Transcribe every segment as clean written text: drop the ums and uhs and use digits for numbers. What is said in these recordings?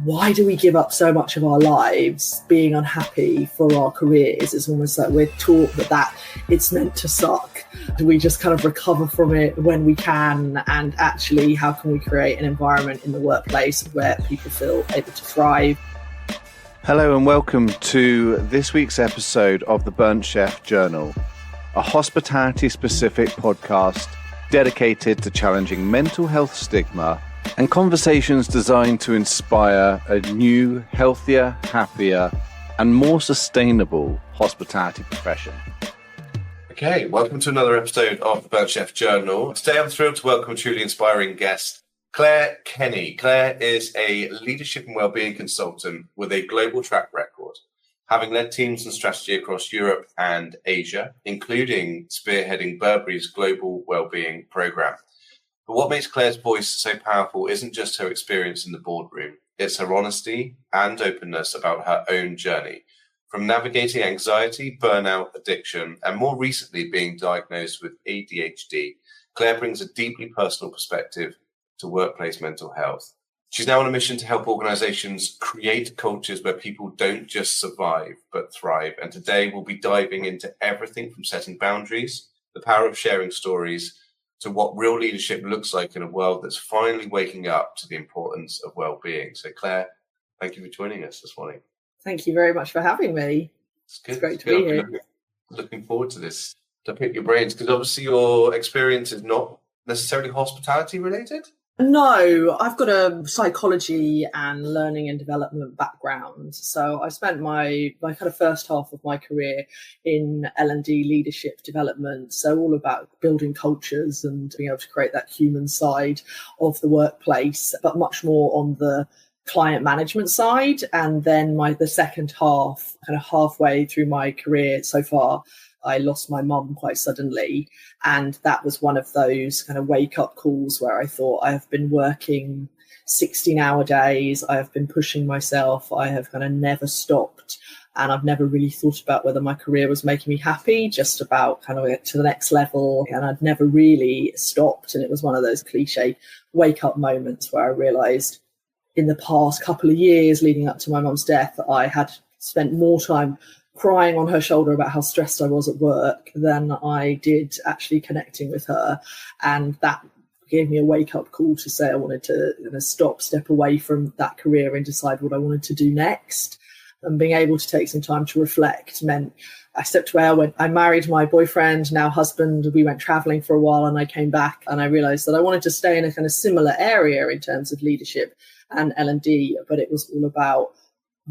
why do we give up so much of our lives being unhappy for our careers? It's almost like we're taught that it's meant to suck. Do we just kind of recover from it when we can? And actually, how can we create an environment in the workplace where people feel able to thrive? Hello and welcome to this week's episode of the Burnt Chef Journal, a hospitality-specific podcast dedicated to challenging mental health stigma and conversations designed to inspire a new, healthier, happier, and more sustainable hospitality profession. Okay, welcome to another episode of the Burnt Chef Journal. Today I'm thrilled to welcome a truly inspiring guest, Clare Kenny. Clare is a leadership and wellbeing consultant with a global track record, having led teams and strategy across Europe and Asia, including spearheading Burberry's global wellbeing program. But what makes Clare's voice so powerful isn't just her experience in the boardroom, it's her honesty and openness about her own journey. From navigating anxiety, burnout, addiction, and more recently being diagnosed with ADHD, Clare brings a deeply personal perspective to workplace mental health. She's now on a mission to help organizations create cultures where people don't just survive, but thrive. And today we'll be diving into everything from setting boundaries, the power of sharing stories, to what real leadership looks like in a world that's finally waking up to the importance of well-being. So Clare, thank you for joining us this morning. Thank you very much for having me. It's great to be here. Looking forward to this, to pick your brains, because obviously your experience is not necessarily hospitality related. No, I've got a psychology and learning and development background. So I spent my kind of first half of my career in L&D leadership development. So all about building cultures and being able to create that human side of the workplace, but much more on the client management side. And then the second half, kind of halfway through my career so far, I lost my mum quite suddenly. And that was one of those kind of wake up calls where I thought, I have been working 16-hour days. I have been pushing myself. I have kind of never stopped. And I've never really thought about whether my career was making me happy, just about kind of get to the next level. And I'd never really stopped. And it was one of those cliche wake up moments where I realized in the past couple of years leading up to my mum's death, I had spent more time crying on her shoulder about how stressed I was at work than I did actually connecting with her. And that gave me a wake-up call to say I wanted to step away from that career and decide what I wanted to do next. And being able to take some time to reflect meant I stepped away. I married my boyfriend, now husband. We went traveling for a while and I came back and I realized that I wanted to stay in a kind of similar area in terms of leadership and L&D, but it was all about,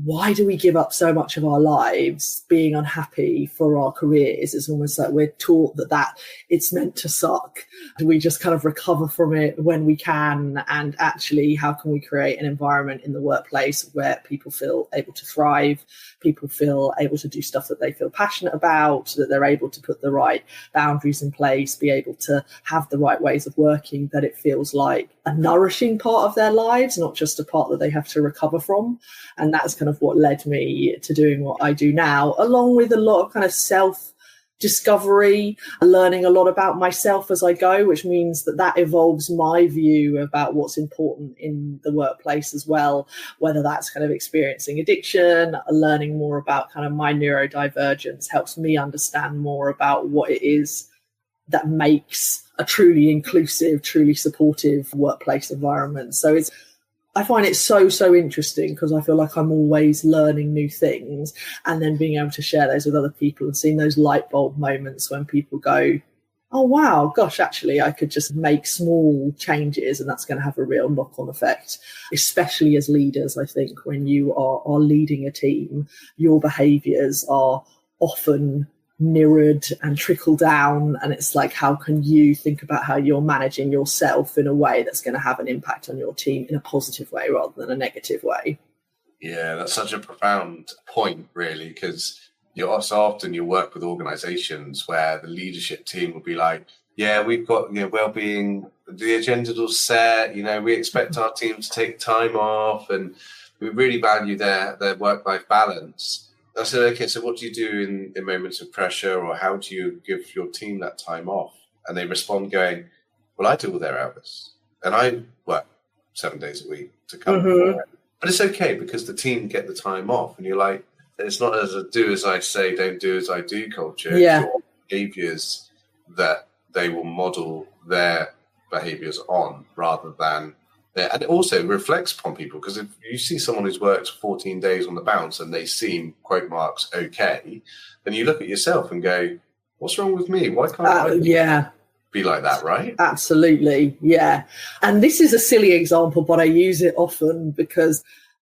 why do we give up so much of our lives being unhappy for our careers? It's almost like we're taught that it's meant to suck. Do we just kind of recover from it when we can? And actually, how can we create an environment in the workplace where people feel able to thrive, people feel able to do stuff that they feel passionate about, that they're able to put the right boundaries in place, be able to have the right ways of working, that it feels like a nourishing part of their lives, not just a part that they have to recover from. And that's kind of what led me to doing what I do now, along with a lot of kind of self-discovery, learning a lot about myself as I go, which means that evolves my view about what's important in the workplace as well, whether that's kind of experiencing addiction, learning more about kind of my neurodivergence helps me understand more about what it is that makes a truly inclusive, truly supportive workplace environment. So I find it so interesting because I feel like I'm always learning new things and then being able to share those with other people and seeing those light bulb moments when people go, oh, wow, gosh, actually, I could just make small changes and that's going to have a real knock-on effect, especially as leaders. I think when you are leading a team, your behaviours are often mirrored and trickle down, and it's like, how can you think about how you're managing yourself in a way that's going to have an impact on your team in a positive way rather than a negative way? Yeah, that's such a profound point, really, because so often you work with organizations where the leadership team will be like, yeah, we've got well-being, the agenda's all set, we expect our team to take time off and we really value their work-life balance. I said, okay, so what do you do in moments of pressure, or how do you give your team that time off? And they respond going, well, I do all their hours and I work 7 days a week to come. But it's okay because the team get the time off, and you're like, it's not as a do as I say, don't do as I do culture. Yeah. It's your behaviors that they will model their behaviors on rather than, and it also reflects upon people, because if you see someone who's worked 14 days on the bounce and they seem, quote marks, okay, then you look at yourself and go, what's wrong with me? Why can't I be like that, right? Absolutely, yeah. And this is a silly example, but I use it often because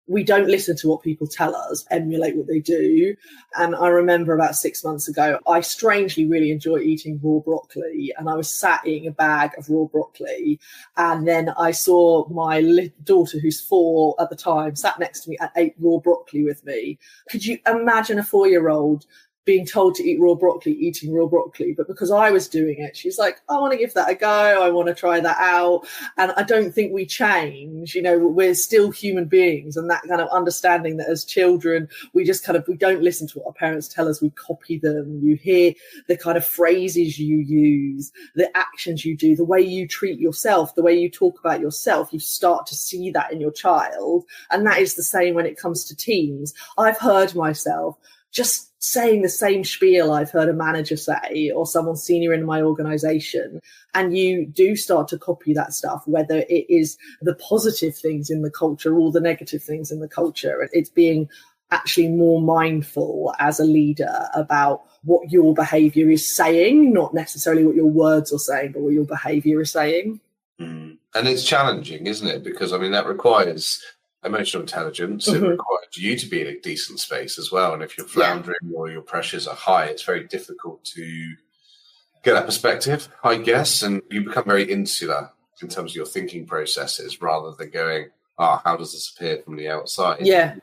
we don't listen to what people tell us, emulate what they do. And I remember about 6 months ago, I strangely really enjoy eating raw broccoli. And I was sat eating a bag of raw broccoli. And then I saw my daughter, who's 4 at the time, sat next to me and ate raw broccoli with me. Could you imagine a 4-year-old being told to eat raw broccoli, eating raw broccoli? But because I was doing it, she's like, I want to give that a go. I want to try that out. And I don't think we change. You know, we're still human beings, and that kind of understanding that as children, we don't listen to what our parents tell us. We copy them. You hear the kind of phrases you use, the actions you do, the way you treat yourself, the way you talk about yourself. You start to see that in your child. And that is the same when it comes to teams. I've heard myself just saying the same spiel I've heard a manager say or someone senior in my organization. And you do start to copy that stuff, whether it is the positive things in the culture or the negative things in the culture. It's being actually more mindful as a leader about what your behavior is saying, not necessarily what your words are saying, but what your behavior is saying. And it's challenging, isn't it? Because, I mean, that requires emotional intelligence. It requires you to be in a decent space as well. And if you're floundering or your pressures are high, it's very difficult to get that perspective, I guess. And you become very insular in terms of your thinking processes rather than going, how does this appear from the outside? Yeah.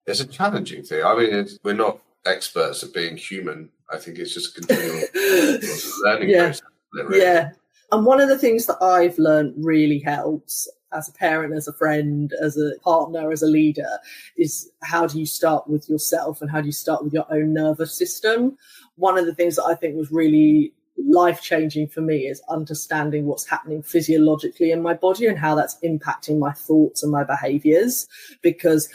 It's a challenging thing. I mean, we're not experts at being human. I think it's just a continual learning process. Really. Yeah. And one of the things that I've learned really helps as a parent, as a friend, as a partner, as a leader, is how do you start with yourself and how do you start with your own nervous system? One of the things that I think was really life-changing for me is understanding what's happening physiologically in my body and how that's impacting my thoughts and my behaviors, because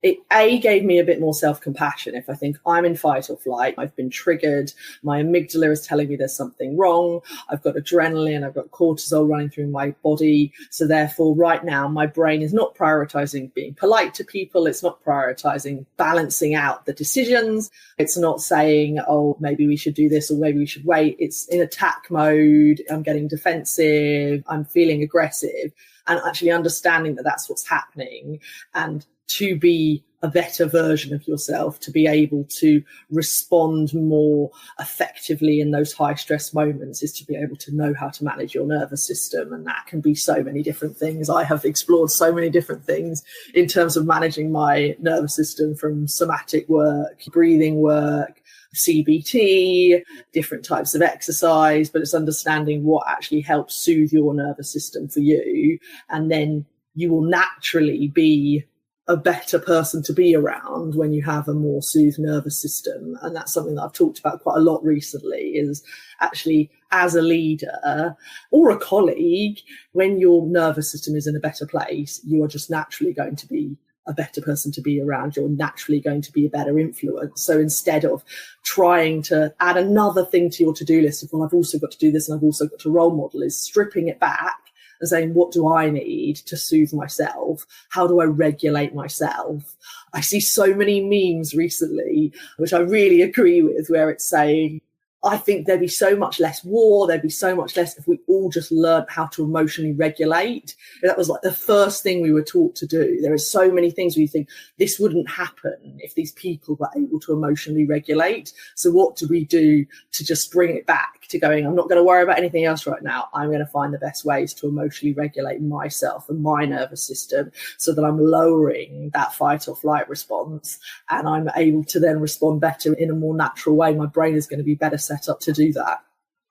it gave me a bit more self-compassion. If I think I'm in fight or flight, I've been triggered, my amygdala is telling me there's something wrong, I've got adrenaline, I've got cortisol running through my body. So therefore, right now, my brain is not prioritizing being polite to people. It's not prioritizing balancing out the decisions. It's not saying, maybe we should do this or maybe we should wait. It's in attack mode. I'm getting defensive. I'm feeling aggressive. And actually understanding that that's what's happening, and to be a better version of yourself, to be able to respond more effectively in those high stress moments, is to be able to know how to manage your nervous system. And that can be so many different things. I have explored so many different things in terms of managing my nervous system, from somatic work, breathing work, CBT, different types of exercise, but it's understanding what actually helps soothe your nervous system for you. And then you will naturally be a better person to be around when you have a more soothed nervous system. And that's something that I've talked about quite a lot recently, is actually as a leader or a colleague, when your nervous system is in a better place, you are just naturally going to be a better person to be around. You're naturally going to be a better influence. So instead of trying to add another thing to your to-do list of, well, I've also got to do this and I've also got to role model, is stripping it back and saying, what do I need to soothe myself? How do I regulate myself? I see so many memes recently, which I really agree with, where it's saying, I think there'd be so much less war, there'd be so much less if we all just learned how to emotionally regulate. That was like the first thing we were taught to do. There are so many things where you think this wouldn't happen if these people were able to emotionally regulate. So what do we do to just bring it back to going, I'm not going to worry about anything else right now. I'm going to find the best ways to emotionally regulate myself and my nervous system so that I'm lowering that fight or flight response, and I'm able to then respond better in a more natural way. My brain is going to be better set up to do that.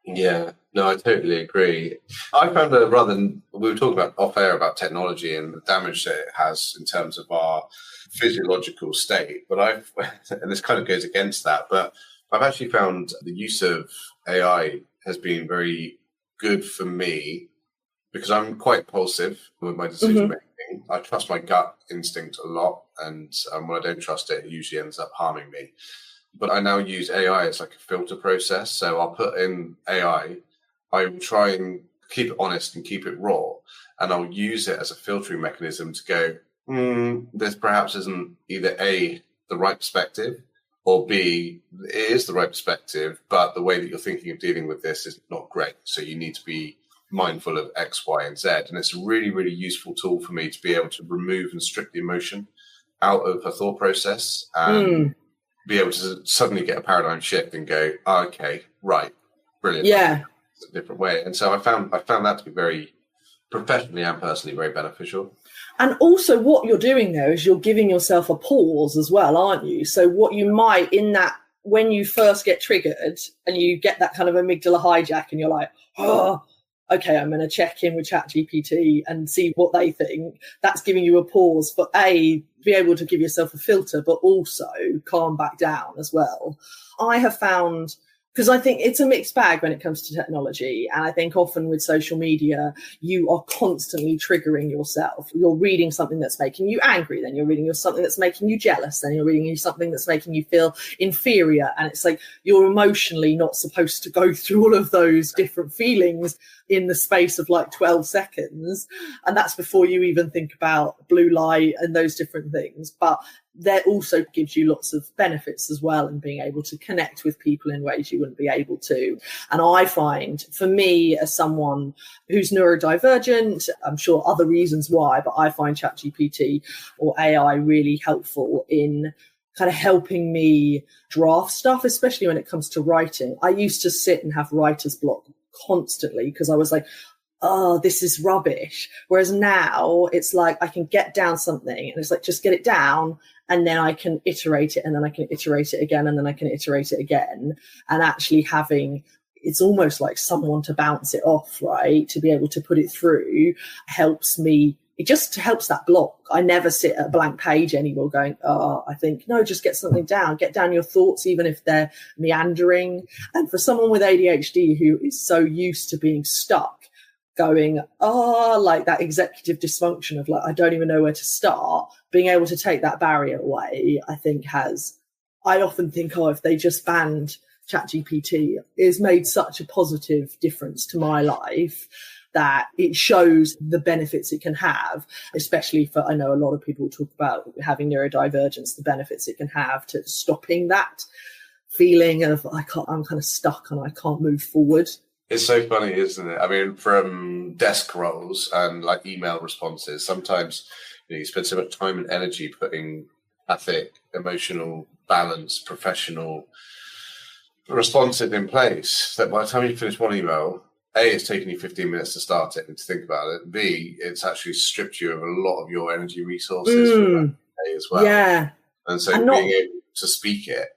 Yeah, no, I totally agree. I found we were talking about off air about technology and the damage that it has in terms of our physiological state. But and this kind of goes against that, but I've actually found the use of AI has been very good for me, because I'm quite impulsive with my decision making. I trust my gut instinct a lot, and when I don't trust it, it usually ends up harming me. But I now use AI as like a filter process. So I'll put in AI, I will try and keep it honest and keep it raw, and I'll use it as a filtering mechanism to go, this perhaps isn't either A, the right perspective, or B, it is the right perspective, but the way that you're thinking of dealing with this is not great. So you need to be mindful of X, Y, and Z. And it's a really, really useful tool for me to be able to remove and strip the emotion out of her thought process and be able to suddenly get a paradigm shift and go, oh, okay, right, brilliant. Yeah. It's a different way. And so I found that to be very professionally and personally very beneficial. And also what you're doing there is you're giving yourself a pause as well, aren't you? So what you might in that, when you first get triggered and you get that kind of amygdala hijack and you're like, oh, okay, I'm going to check in with ChatGPT and see what they think. That's giving you a pause for A, be able to give yourself a filter, but also calm back down as well. I have found, because I think it's a mixed bag when it comes to technology. And I think often with social media, you are constantly triggering yourself. You're reading something that's making you angry, then you're reading something that's making you jealous, then you're reading something that's making you feel inferior. And it's like you're emotionally not supposed to go through all of those different feelings in the space of like 12 seconds. And that's before you even think about blue light and those different things. But that also gives you lots of benefits as well, and being able to connect with people in ways you wouldn't be able to. And I find, for me, as someone who's neurodivergent, I'm sure other reasons why, but I find ChatGPT or AI really helpful in kind of helping me draft stuff, especially when it comes to writing. I used to sit and have writer's block constantly because I was like, oh, this is rubbish. Whereas now it's like I can get down something and it's like, just get it down, and then I can iterate it, and then I can iterate it again, and then I can iterate it again. And actually having, it's almost like someone to bounce it off, right? To be able to put it through helps me. It just helps that block. I never sit at a blank page anymore going, oh, I think, no, just get something down. Get down your thoughts, even if they're meandering. And for someone with ADHD who is so used to being stuck, going, like that executive dysfunction of like, I don't even know where to start, being able to take that barrier away, I think I often think, if they just banned ChatGPT, it's made such a positive difference to my life that it shows the benefits it can have, especially for, I know a lot of people talk about having neurodivergence, the benefits it can have to stopping that feeling of I'm kind of stuck and I can't move forward. It's so funny, isn't it? I mean, from desk roles and like email responses, sometimes you spend so much time and energy putting ethic, emotional balance, professional responsive in place that by the time you finish one email, A, it's taken you 15 minutes to start it and to think about it. B, it's actually stripped you of a lot of your energy resources for that day as well. Yeah. And so being able to speak it,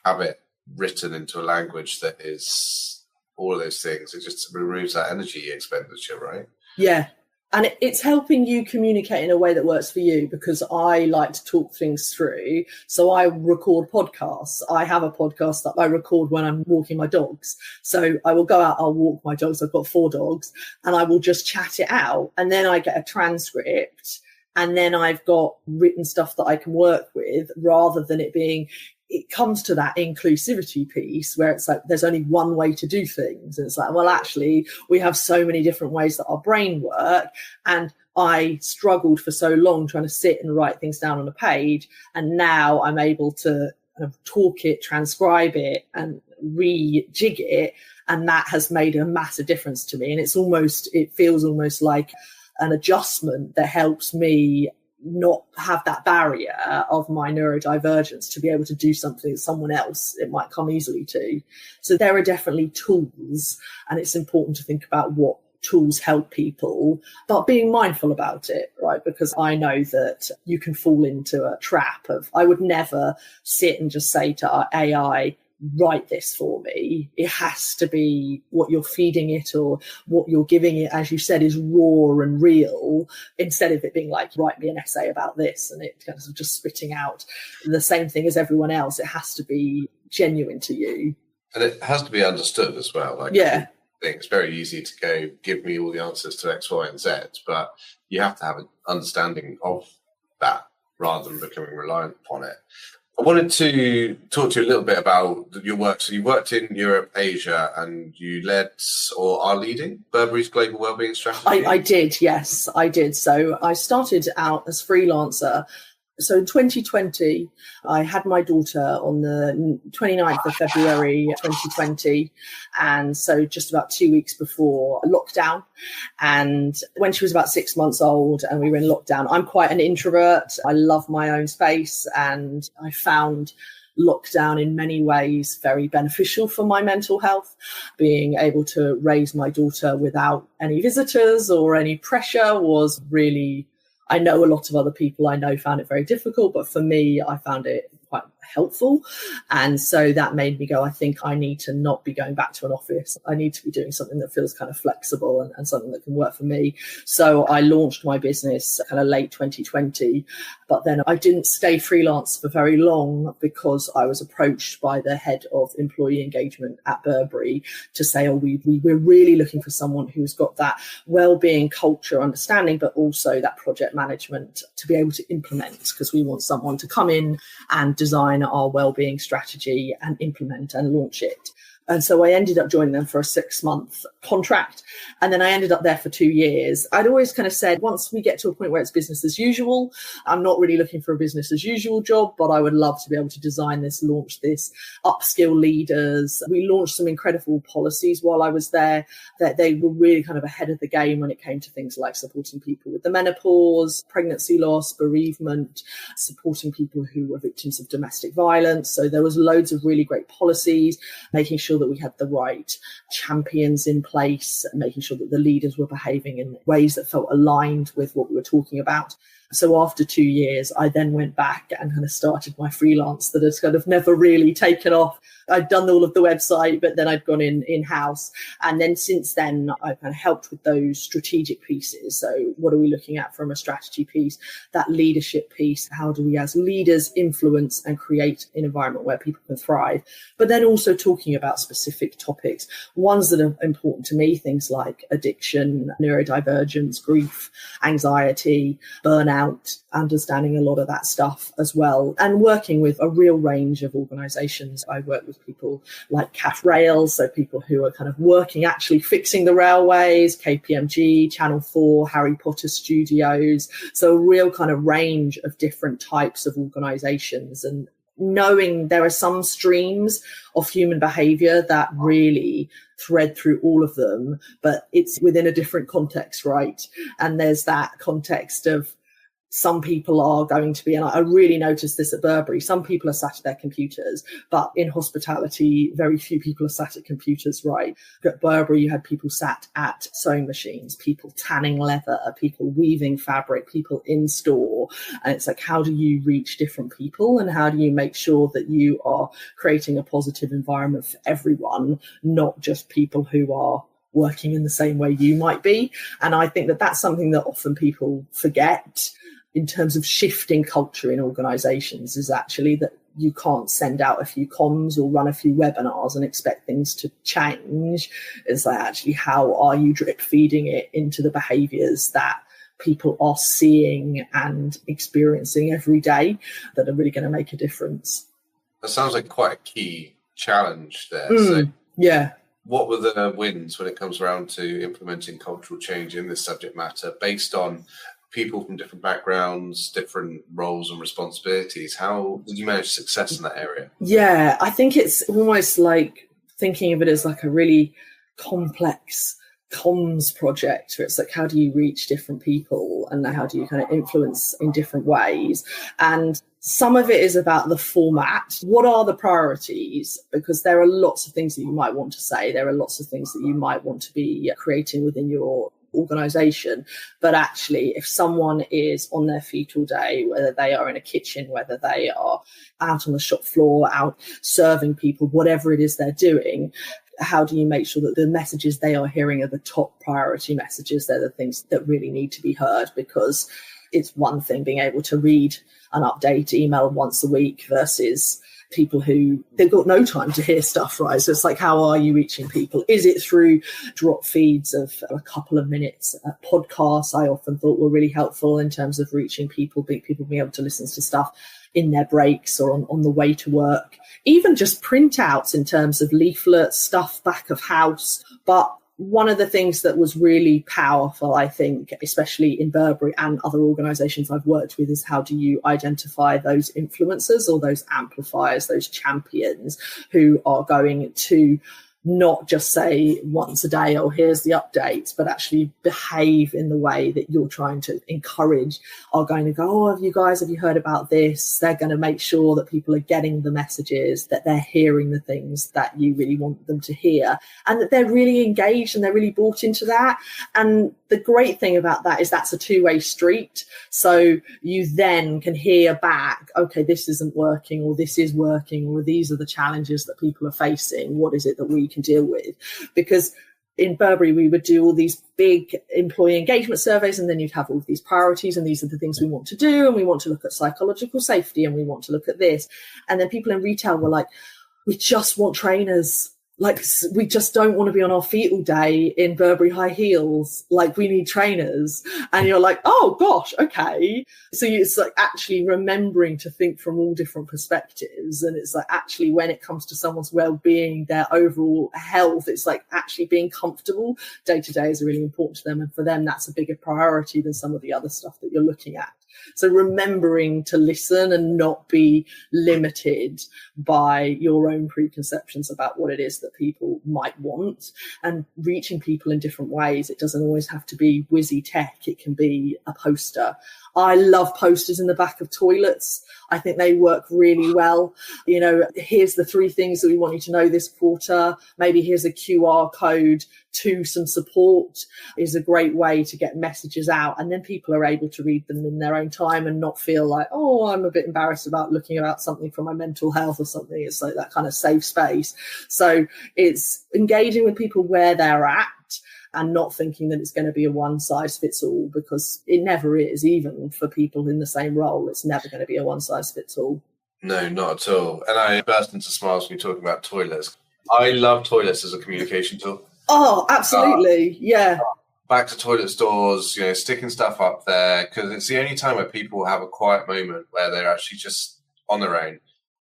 have it written into a language that is all of those things, it just removes that energy expenditure, right? Yeah. And it's helping you communicate in a way that works for you, because I like to talk things through. So I record podcasts. I have a podcast that I record when I'm walking my dogs. So I will go out, I'll walk my dogs. I've got 4 dogs, and I will just chat it out. And then I get a transcript, and then I've got written stuff that I can work with, rather than it comes to that inclusivity piece where it's like there's only one way to do things. And it's like, well, actually, we have so many different ways that our brain work. And I struggled for so long trying to sit and write things down on a page. And now I'm able to kind of talk it, transcribe it, and rejig it. And that has made a massive difference to me. And it feels almost like an adjustment that helps me not have that barrier of my neurodivergence to be able to do something that someone else it might come easily to. So there are definitely tools, and it's important to think about what tools help people, but being mindful about it, right? Because I know that you can fall into a trap of, I would never sit and just say to our AI, write this for me. It has to be what you're feeding it or what you're giving it, as you said, is raw and real, instead of it being like, write me an essay about this and it kind of just spitting out the same thing as everyone else. It has to be genuine to you. And it has to be understood as well. Like, yeah. thing. It's very easy to go, give me all the answers to X, Y, and Z, but you have to have an understanding of that rather than becoming reliant upon it. I wanted to talk to you a little bit about your work. So you worked in Europe, Asia, and you led or are leading Burberry's global wellbeing strategy. I did, yes, I did. So I started out as freelancer. So in 2020, I had my daughter on the 29th of February 2020. And so just about 2 weeks before lockdown. And when she was about 6 months old and we were in lockdown, I'm quite an introvert. I love my own space. And I found lockdown in many ways very beneficial for my mental health. Being able to raise my daughter without any visitors or any pressure was really, I know a lot of other people I know found it very difficult, but for me, I found it quite helpful. And so that made me go, I think I need to not be going back to an office. I need to be doing something that feels kind of flexible and something that can work for me. So I launched my business kind of late 2020, but then I didn't stay freelance for very long because I was approached by the head of employee engagement at Burberry to say, we're really looking for someone who's got that well-being culture understanding, but also that project management to be able to implement, because we want someone to come in and design our wellbeing strategy and implement and launch it. And so I ended up joining them for a 6-month contract. And then I ended up there for 2 years. I'd always kind of said, once we get to a point where it's business as usual, I'm not really looking for a business as usual job, but I would love to be able to design this, launch this, upskill leaders. We launched some incredible policies while I was there that they were really kind of ahead of the game when it came to things like supporting people with the menopause, pregnancy loss, bereavement, supporting people who were victims of domestic violence. So there was loads of really great policies, making sure that we had the right champions in place, making sure that the leaders were behaving in ways that felt aligned with what we were talking about. So after 2 years, I then went back and kind of started my freelance that has kind of never really taken off. I'd done all of the website, but then I'd gone in-house. And then since then, I've kind of helped with those strategic pieces. So what are we looking at from a strategy piece? That leadership piece, how do we as leaders influence and create an environment where people can thrive? But then also talking about specific topics, ones that are important to me, things like addiction, neurodivergence, grief, anxiety, burnout, understanding a lot of that stuff as well. And working with a real range of organisations. I work with people like CAF Rail, so people who are kind of working, actually fixing the railways, KPMG, Channel 4, Harry Potter Studios. So a real kind of range of different types of organisations, and knowing there are some streams of human behaviour that really thread through all of them, but it's within a different context, right? And there's that context of some people are going to be, and I really noticed this at Burberry, some people are sat at their computers, but in hospitality, very few people are sat at computers, right? At Burberry, you had people sat at sewing machines, people tanning leather, people weaving fabric, people in store. And it's like, how do you reach different people? And how do you make sure that you are creating a positive environment for everyone, not just people who are working in the same way you might be? And I think that that's something that often people forget in terms of shifting culture in organisations, is actually that you can't send out a few comms or run a few webinars and expect things to change. It's like, actually, how are you drip feeding it into the behaviours that people are seeing and experiencing every day that are really going to make a difference? That sounds like quite a key challenge there. So yeah. What were the wins when it comes around to implementing cultural change in this subject matter based on people from different backgrounds, different roles and responsibilities? How did you manage success in that area? Yeah, I think it's almost like thinking of it as like a really complex comms project, where it's like, how do you reach different people and how do you kind of influence in different ways? And some of it is about the format. What are the priorities? Because there are lots of things that you might want to say. There are lots of things that you might want to be creating within your organisation. But actually, if someone is on their feet all day, whether they are in a kitchen, whether they are out on the shop floor, out serving people, whatever it is they're doing, how do you make sure that the messages they are hearing are the top priority messages? They're the things that really need to be heard, because it's one thing being able to read an update email once a week versus people who they've got no time to hear stuff, right? So it's like, how are you reaching people? Is it through drop feeds of a couple of minutes? Podcasts I often thought were really helpful in terms of reaching people, people being able to listen to stuff in their breaks or on the way to work. Even just printouts in terms of leaflets, stuff back of house. But one of the things that was really powerful, I think, especially in Burberry and other organisations I've worked with, is how do you identify those influencers or those amplifiers, those champions who are going to not just say once a day, oh, here's the updates, but actually behave in the way that you're trying to encourage, are going to go, oh, have you heard about this? They're going to make sure that people are getting the messages, that they're hearing the things that you really want them to hear, and that they're really engaged and they're really bought into that. And the great thing about that is that's a two-way street. So you then can hear back, okay, this isn't working, or this is working, or these are the challenges that people are facing. What is it that we can deal with? Because in Burberry, we would do all these big employee engagement surveys, and then you'd have all of these priorities, and these are the things we want to do, and we want to look at psychological safety, and we want to look at this. And then people in retail were like, we just want trainers. Like, we just don't want to be on our feet all day in Burberry high heels. Like, we need trainers. And you're like, oh gosh, okay. So it's like actually remembering to think from all different perspectives. And it's like actually when it comes to someone's well-being, their overall health, it's like actually being comfortable day to day is really important to them. And for them, that's a bigger priority than some of the other stuff that you're looking at. So remembering to listen and not be limited by your own preconceptions about what it is that people might want, and reaching people in different ways. It doesn't always have to be whizzy tech. It can be a poster. I love posters in the back of toilets. I think they work really well. You know, here's the 3 things that we want you to know this quarter. Maybe here's a QR code to some support is a great way to get messages out. And then people are able to read them in their own time and not feel like, oh, I'm a bit embarrassed about looking about something for my mental health or something. It's like that kind of safe space. So it's engaging with people where they're at, and not thinking that it's going to be a one size fits all, because it never is. Even for people in the same role, it's never going to be a one size fits all. No, not at all. And I burst into smiles when you're talking about toilets. I love toilets as a communication tool. Oh, absolutely. Yeah. Back to toilet stores, you know, sticking stuff up there, because it's the only time where people have a quiet moment where they're actually just on their own.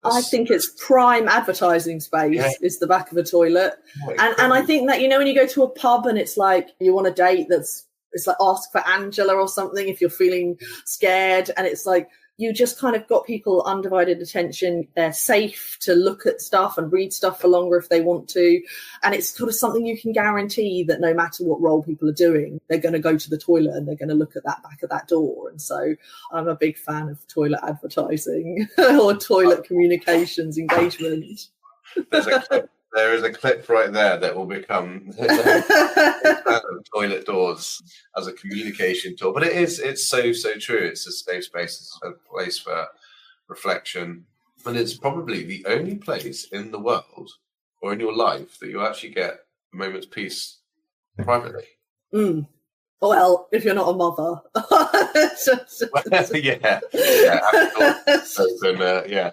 I think it's prime advertising space is the back of a toilet. And I think that, you know, when you go to a pub and it's like you want a date it's like ask for Angela or something if you're feeling scared, and it's like you just kind of got people undivided attention. They're safe to look at stuff and read stuff for longer if they want to. And it's sort of something you can guarantee that no matter what role people are doing, they're going to go to the toilet and they're going to look at that back of that door. And so I'm a big fan of toilet advertising or toilet communications engagement. There is a clip right there that will become toilet doors as a communication tool. But it's so true. It's a safe space. It's a place for reflection. And it's probably the only place in the world or in your life that you actually get a moment's peace privately. Mm. Well, if you're not a mother. Yeah.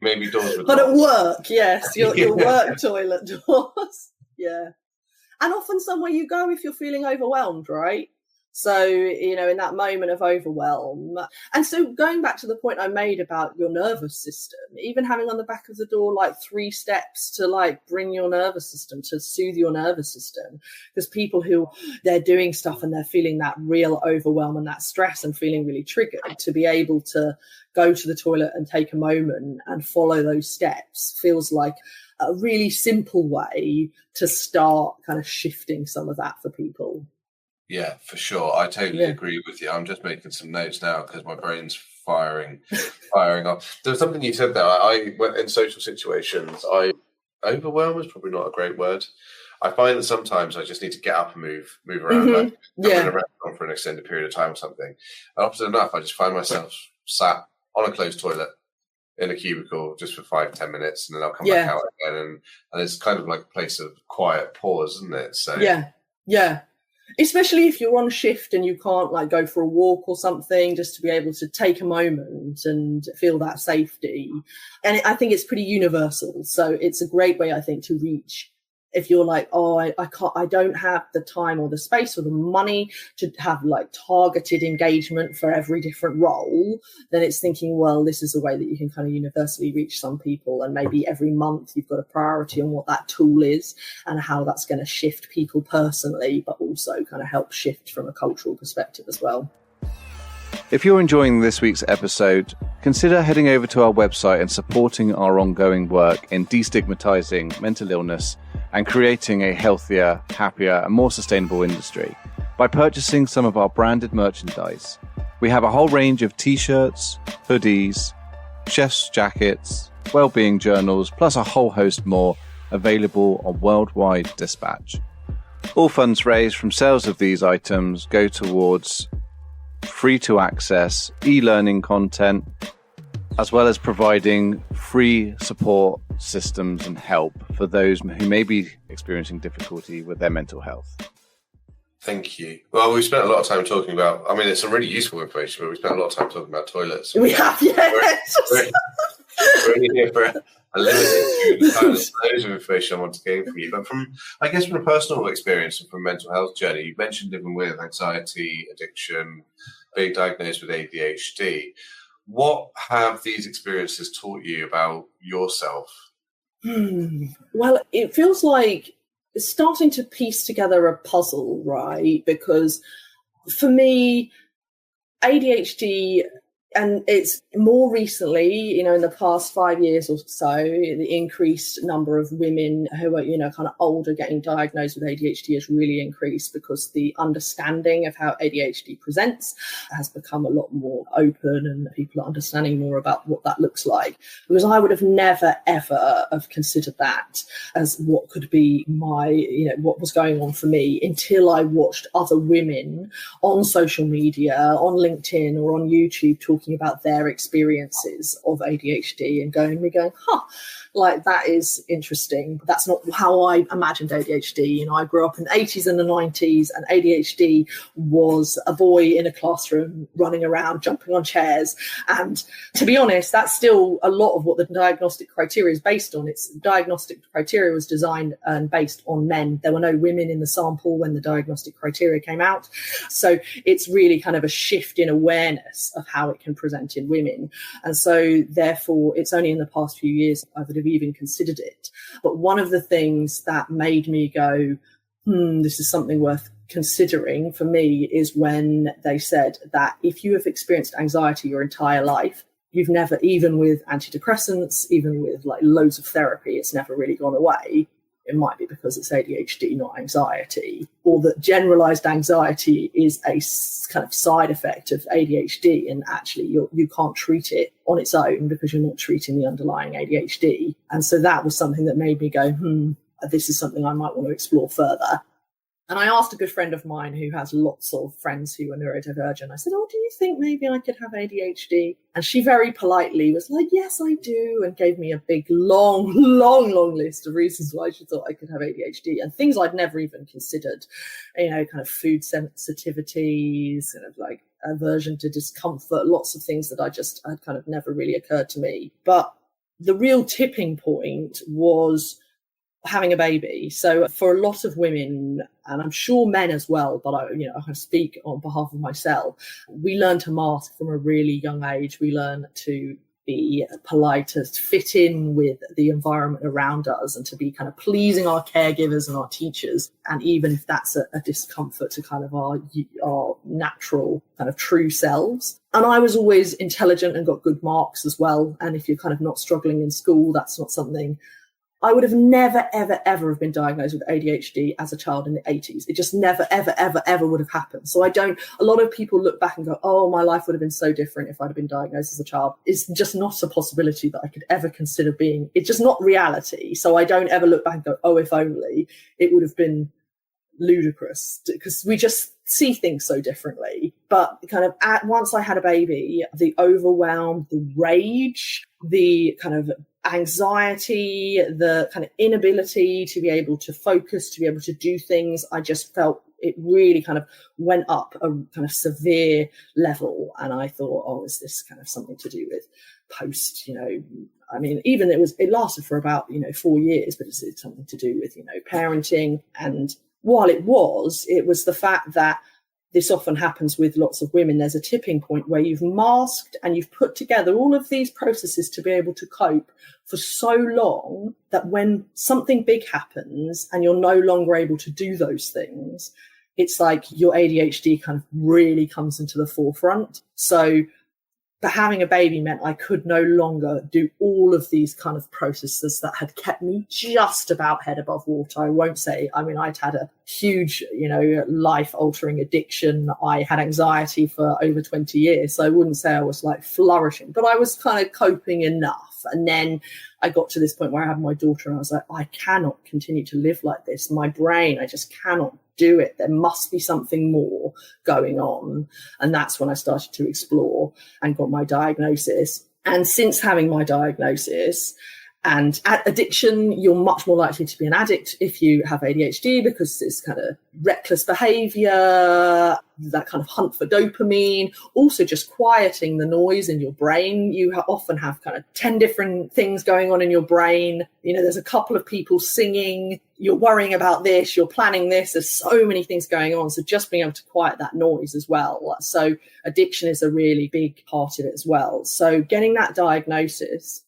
Maybe doors would. But at work, yes, your work toilet doors. Yeah. And often somewhere you go if you're feeling overwhelmed, right? So, you know, in that moment of overwhelm. And so going back to the point I made about your nervous system, even having on the back of the door, like 3 steps to like bring your nervous system, to soothe your nervous system. Because people who they're doing stuff and they're feeling that real overwhelm and that stress and feeling really triggered, to be able to go to the toilet and take a moment and follow those steps feels like a really simple way to start kind of shifting some of that for people. Yeah, for sure. I totally agree with you. I'm just making some notes now because my brain's firing off. There was something you said there. I went in social situations. Overwhelm is probably not a great word. I find that sometimes I just need to get up and move around. Mm-hmm. Like I'm in a restaurant for an extended period of time or something. And often enough, I just find myself sat on a closed toilet in a cubicle just for 5-10 minutes, and then I'll come back out again. And it's kind of like a place of quiet pause, isn't it? So yeah. Especially if you're on shift and you can't like go for a walk or something, just to be able to take a moment and feel that safety. And I think it's pretty universal. So it's a great way, I think, to reach. If you're like, oh, I don't have the time or the space or the money to have like targeted engagement for every different role, then it's thinking, well, this is a way that you can kind of universally reach some people. And maybe every month you've got a priority on what that tool is and how that's going to shift people personally, but also kind of help shift from a cultural perspective as well. If you're enjoying this week's episode, consider heading over to our website and supporting our ongoing work in destigmatizing mental illness and creating a healthier, happier, and more sustainable industry by purchasing some of our branded merchandise. We have a whole range of t-shirts, hoodies, chef's jackets, wellbeing journals, plus a whole host more available on worldwide dispatch. All funds raised from sales of these items go towards free to access e-learning content, as well as providing free support systems and help for those who may be experiencing difficulty with their mental health. Thank you. Well, we spent a lot of time talking about, I mean, it's some really useful information, but we spent a lot of time talking about toilets. We have, yes. We're only here for a limited loads of information I want to gain from you. But from a personal experience and from a mental health journey, you mentioned living with anxiety, addiction, being diagnosed with ADHD. What have these experiences taught you about yourself? Well, it feels like it's starting to piece together a puzzle, right? Because for me, ADHD, and it's more recently, in the past 5 years or so, the increased number of women who are, kind of older getting diagnosed with ADHD has really increased because the understanding of how ADHD presents has become a lot more open and people are understanding more about what that looks like. Because I would have never, ever have considered that as what could be my, what was going on for me until I watched other women on social media, on LinkedIn or on YouTube talking about their experiences of ADHD and going, like that is interesting. That's not how I imagined ADHD. I grew up in the 80s and the 90s, and ADHD was a boy in a classroom running around, jumping on chairs. And to be honest, that's still a lot of what the diagnostic criteria is based on. Its diagnostic criteria was designed and based on men. There were no women in the sample when the diagnostic criteria came out. So it's really kind of a shift in awareness of how it can present in women. And so therefore, it's only in the past few years I would have even considered it. But one of the things that made me go, this is something worth considering for me is when they said that if you have experienced anxiety your entire life, you've never, even with antidepressants, even with like loads of therapy, it's never really gone away. It might be because it's ADHD, not anxiety, or that generalized anxiety is a kind of side effect of ADHD, and actually you can't treat it on its own because you're not treating the underlying ADHD. And so that was something that made me go, this is something I might want to explore further. And I asked a good friend of mine who has lots of friends who are neurodivergent. I said, do you think maybe I could have ADHD? And she very politely was like, yes, I do. And gave me a big, long list of reasons why she thought I could have ADHD and things I'd never even considered, kind of food sensitivities, kind of like aversion to discomfort, lots of things that had kind of never really occurred to me. But the real tipping point was having a baby. So for a lot of women, and I'm sure men as well, but I speak on behalf of myself, we learn to mask from a really young age. We learn to be polite, to fit in with the environment around us and to be kind of pleasing our caregivers and our teachers. And even if that's a discomfort to kind of our natural kind of true selves. And I was always intelligent and got good marks as well. And if you're kind of not struggling in school, that's not something. I would have never, ever, ever have been diagnosed with ADHD as a child in the 80s. It just never, ever, ever, ever would have happened. So a lot of people look back and go, my life would have been so different if I'd have been diagnosed as a child. It's just not a possibility that I could ever consider being. It's just not reality. So I don't ever look back and go, if only. It would have been ludicrous because we just see things so differently. But kind of once I had a baby, the overwhelm, the rage, the kind of anxiety, the kind of inability to be able to focus, to be able to do things, I just felt it really kind of went up a kind of severe level. And I thought, oh, is this kind of something to do with post, I mean, even it lasted for about, 4 years, but it's something to do with, parenting. And while it was the fact that this often happens with lots of women. There's a tipping point where you've masked and you've put together all of these processes to be able to cope for so long that when something big happens and you're no longer able to do those things, it's like your ADHD kind of really comes into the forefront. So but having a baby meant I could no longer do all of these kind of processes that had kept me just about head above water. I won't say, I mean, I'd had a huge, life-altering addiction. I had anxiety for over 20 years. So I wouldn't say I was like flourishing, but I was kind of coping enough. And then I got to this point where I had my daughter and I was like, I cannot continue to live like this. My brain, I just cannot do it. There must be something more going on. And that's when I started to explore and got my diagnosis. And since having my diagnosis, and addiction, you're much more likely to be an addict if you have ADHD because it's kind of reckless behavior, that kind of hunt for dopamine, also just quieting the noise in your brain. You often have kind of 10 different things going on in your brain. There's a couple of people singing, you're worrying about this, you're planning this, there's so many things going on. So just being able to quiet that noise as well. So addiction is a really big part of it as well. So getting that diagnosis,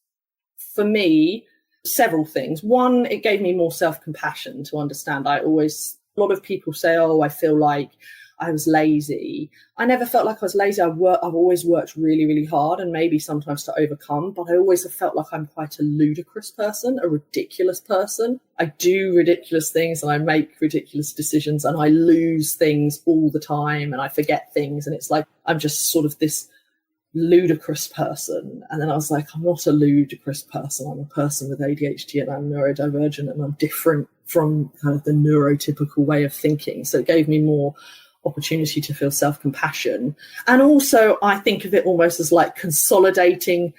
for me, several things. One, it gave me more self-compassion to understand. A lot of people say, oh, I feel like I was lazy. I never felt like I was lazy. I've always worked really, really hard and maybe sometimes to overcome, but I always have felt like I'm quite a ludicrous person, a ridiculous person. I do ridiculous things and I make ridiculous decisions and I lose things all the time and I forget things. And it's like, I'm just sort of this ludicrous person. And then I was like, I'm not a ludicrous person. I'm a person with ADHD and I'm neurodivergent and I'm different from kind of the neurotypical way of thinking. So it gave me more opportunity to feel self-compassion. And also I think of it almost as like consolidating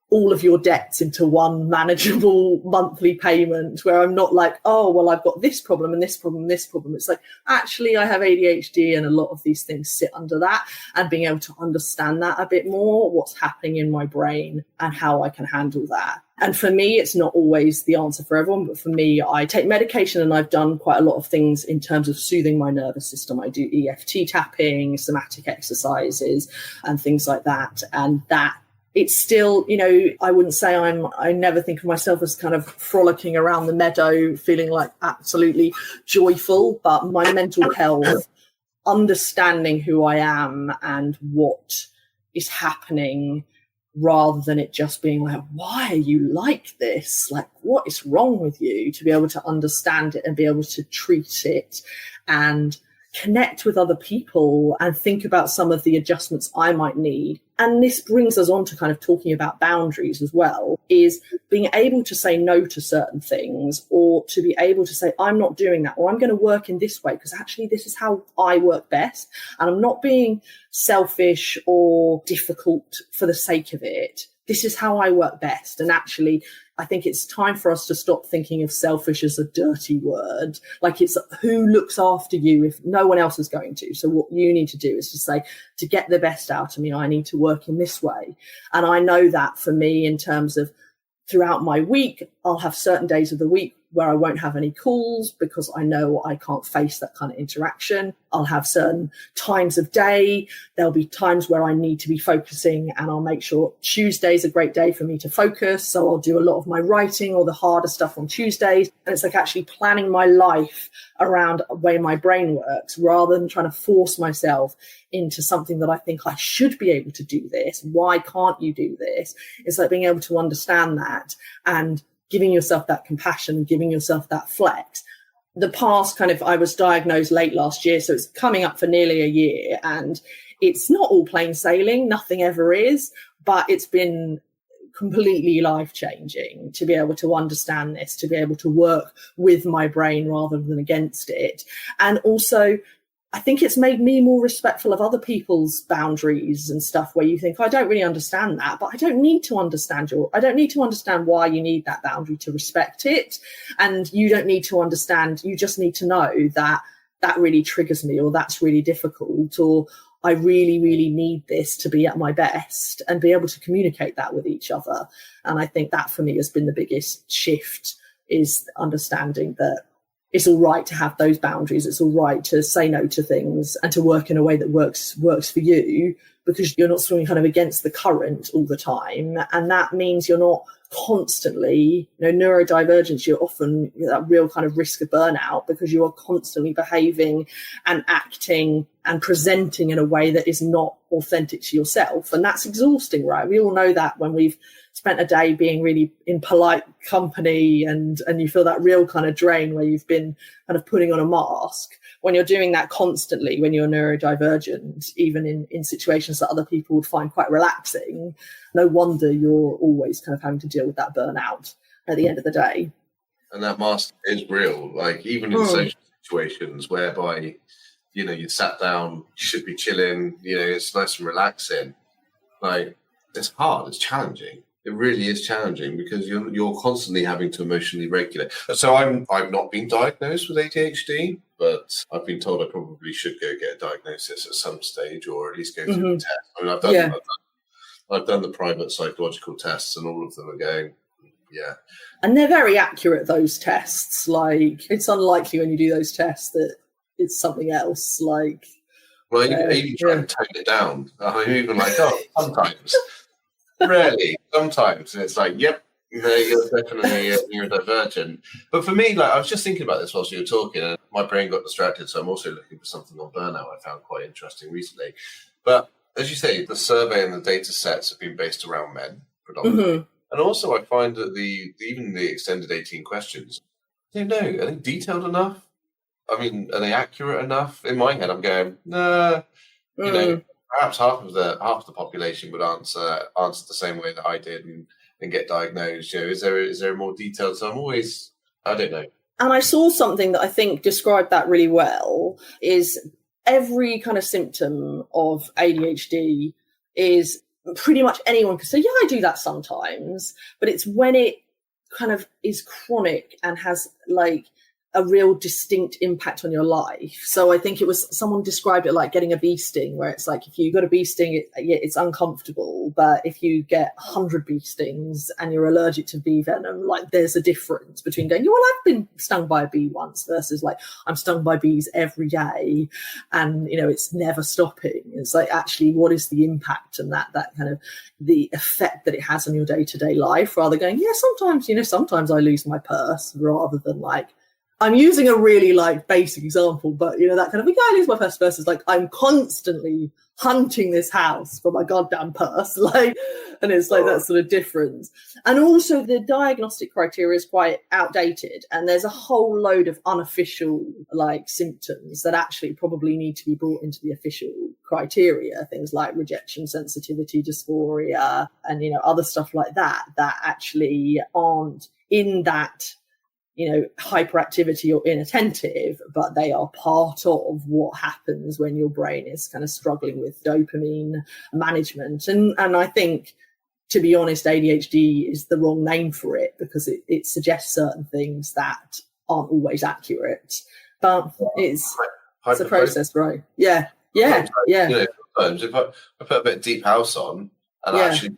all of your debts into one manageable monthly payment where I'm not like, oh, well, I've got this problem and this problem and this problem. It's like, actually, I have ADHD and a lot of these things sit under that, and being able to understand that a bit more, what's happening in my brain and how I can handle that. And for me, it's not always the answer for everyone, but for me, I take medication and I've done quite a lot of things in terms of soothing my nervous system. I do EFT tapping, somatic exercises and things like that. And that it's still, I wouldn't say I never think of myself as kind of frolicking around the meadow, feeling like absolutely joyful, but my mental health, understanding who I am and what is happening, rather than it just being like, why are you like this? Like, what is wrong with you? To be able to understand it and be able to treat it and connect with other people and think about some of the adjustments I might need. And this brings us on to kind of talking about boundaries as well, is being able to say no to certain things, or to be able to say, I'm not doing that, or I'm going to work in this way because actually this is how I work best. And I'm not being selfish or difficult for the sake of it. This is how I work best. And actually, I think it's time for us to stop thinking of selfish as a dirty word. Like, it's who looks after you if no one else is going to. So what you need to do is to say, to get the best out of me, I need to work in this way. And I know that for me, in terms of throughout my week, I'll have certain days of the week where I won't have any calls because I know I can't face that kind of interaction. I'll have certain times of day. There'll be times where I need to be focusing, and I'll make sure Tuesday's a great day for me to focus. So I'll do a lot of my writing or the harder stuff on Tuesdays. And it's like actually planning my life around the way my brain works, rather than trying to force myself into something that I think I should be able to do this. Why can't you do this? It's like being able to understand that and giving yourself that compassion, giving yourself that flex. The past I was diagnosed late last year, so it's coming up for nearly a year, and it's not all plain sailing. Nothing ever is, but it's been completely life-changing to be able to understand this, to be able to work with my brain rather than against it. And also, I think it's made me more respectful of other people's boundaries and stuff, where you think, I don't really understand that, but I don't need to understand why you need that boundary to respect it. And you don't need to understand, you just need to know that that really triggers me, or that's really difficult, or I really, really need this to be at my best, and be able to communicate that with each other. And I think that for me has been the biggest shift, is understanding that it's all right to have those boundaries. It's all right to say no to things and to work in a way that works for you, because you're not swimming kind of against the current all the time. And that means you're not constantly, neurodivergence, you're often that real kind of risk of burnout, because you are constantly behaving and acting and presenting in a way that is not authentic to yourself. And that's exhausting, right? We all know that when we've spent a day being really in polite company, and you feel that real kind of drain where you've been kind of putting on a mask. When you're doing that constantly, when you're neurodivergent, even in situations that other people would find quite relaxing, no wonder you're always kind of having to deal with that burnout at the end of the day. And that mask is real, like even in social situations whereby, you sat down, you should be chilling, it's nice and relaxing. Like, it's hard, it's challenging. It really is challenging, because you're constantly having to emotionally regulate. So I've not been diagnosed with ADHD, but I've been told I probably should go get a diagnosis at some stage, or at least go through the test. I mean, I've done the private psychological tests, and all of them are going, yeah. And they're very accurate, those tests. Like, it's unlikely when you do those tests that it's something else. Like, well, you try and tone it down. I'm even like, sometimes. Rarely, sometimes it's like, yep, you're definitely neurodivergent. But for me, like, I was just thinking about this whilst you were talking, and my brain got distracted. So I'm also looking for something on burnout I found quite interesting recently. But as you say, the survey and the data sets have been based around men predominantly, and also I find that even the extended 18 questions, I don't know, are they detailed enough? I mean, are they accurate enough? In my head, I'm going, nah, perhaps half of the population would answer the same way that I did and get diagnosed. Is there a more detailed? So I'm always, I don't know. And I saw something that I think described that really well, is every kind of symptom of ADHD is pretty much anyone could say, yeah, I do that sometimes, but it's when it kind of is chronic and has like a real distinct impact on your life. So I think someone described it like getting a bee sting, where it's like, if you got a bee sting, it's uncomfortable. But if you get 100 bee stings and you're allergic to bee venom, like, there's a difference between going, well, I've been stung by a bee once, versus like, I'm stung by bees every day and, it's never stopping. It's like, actually, what is the impact and that kind of the effect that it has on your day-to-day life, rather going, yeah, sometimes I lose my purse, rather than like, I'm using a really like basic example, but that kind of, I lose my purse versus like, I'm constantly hunting this house for my goddamn purse, like, and it's like that sort of difference. And also the diagnostic criteria is quite outdated, and there's a whole load of unofficial like symptoms that actually probably need to be brought into the official criteria, things like rejection sensitivity dysphoria and other stuff like that actually aren't in that hyperactivity or inattentive, but they are part of what happens when your brain is kind of struggling with dopamine management. And I think, to be honest, ADHD is the wrong name for it, because it suggests certain things that aren't always accurate. But it's a process, right? Yeah. Sometimes if I put a bit of Deep House on and I actually